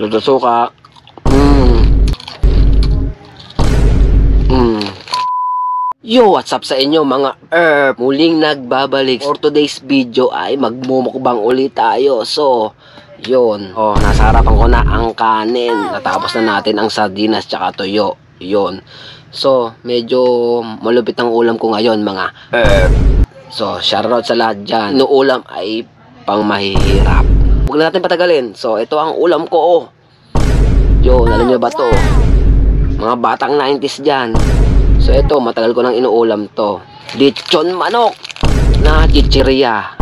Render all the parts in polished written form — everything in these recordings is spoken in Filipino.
Luto suka. Yo, what's up sa inyo mga herb? Muling nagbabalik. For today's video ay magmumukbang ulit tayo. So, yun. Oh, nasa harapan ko na ang kanin. Natapos na natin ang sardinas tsaka toyo. Yun. So, medyo malupit ang ulam ko ngayon mga herb. So, shoutout sa lahat dyan. No ulam ay pang mahihirap. Huwag na natin patagalin. So, ito ang ulam ko. Oh. Yun, alam nyo ba to? Mga batang 90s dyan. So ito, matagal ko nang inuulam to. Lechon manok na chichirya.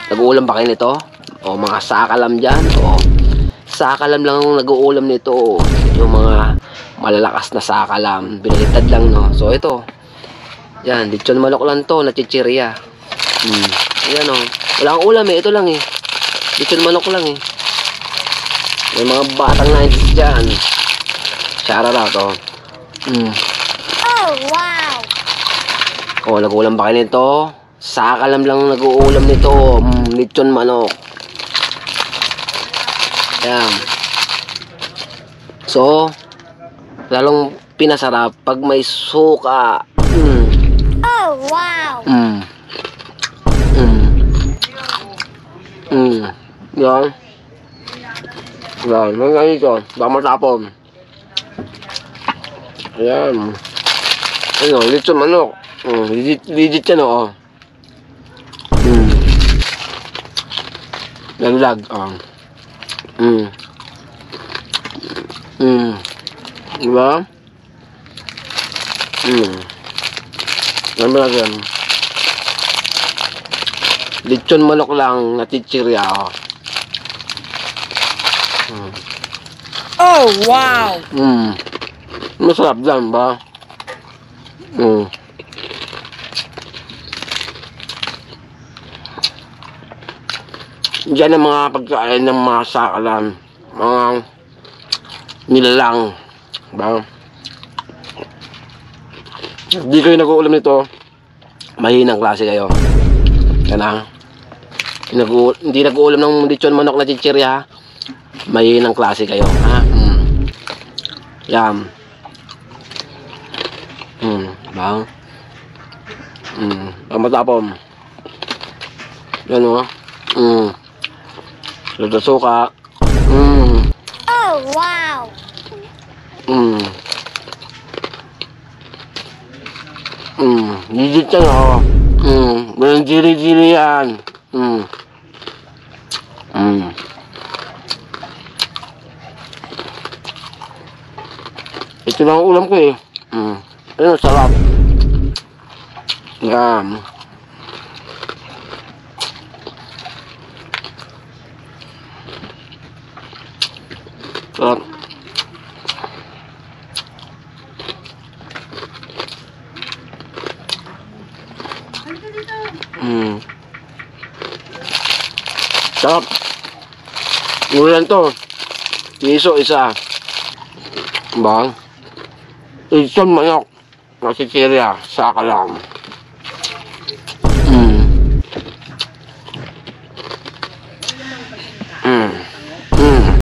Nag-uulam ba kayo nito? O mga sakalam dyan? O sakalam lang ang nag-uulam nito. Yung mga malalakas na sakalam. Binalitad lang, no? So ito. Yan, lechon manok lang to na chichirya. Yan, o. Wala kang ulam eh. Ito lang eh. Lechon manok lang eh. May mga batang 90s dyan. Shoutout, o. Wow! Oh, nag-uulam ba kayo nito? Sakalam lang nag-uulam nito. Lechon manok. Ayan. So, lalong pinasarap pag may suka. Oh, wow! Yan. Yan. Mga ito. Baka matapon. Ayan. Ano, lechon manok. Legit yan, oh. Laglag, oh. Diba? Laglag yan. Lechon manok lang na chichirya, oh. Oh, wow! Masarap dyan, ba? Diyan ang mga pagkain ng mga sakalan, mga nilalang, ba? Hindi kayo nag-uulam nito, mahinang klase kayo. Yan ha. Hindi nag-uulam ng lechon manok na chichirya, mahinang klase kayo, ha? Yan. Bang. Ang matapon. Yan o. Luto suka. Oh, wow! Legit yan o. Walang jiri-jiri yan. Ito lang ang ulam ko eh. Ayun, sarap. Yan. Sarap. Sarap. Ulan to. Piso isa. Bang. Lechon manok na chichirya, sakalam.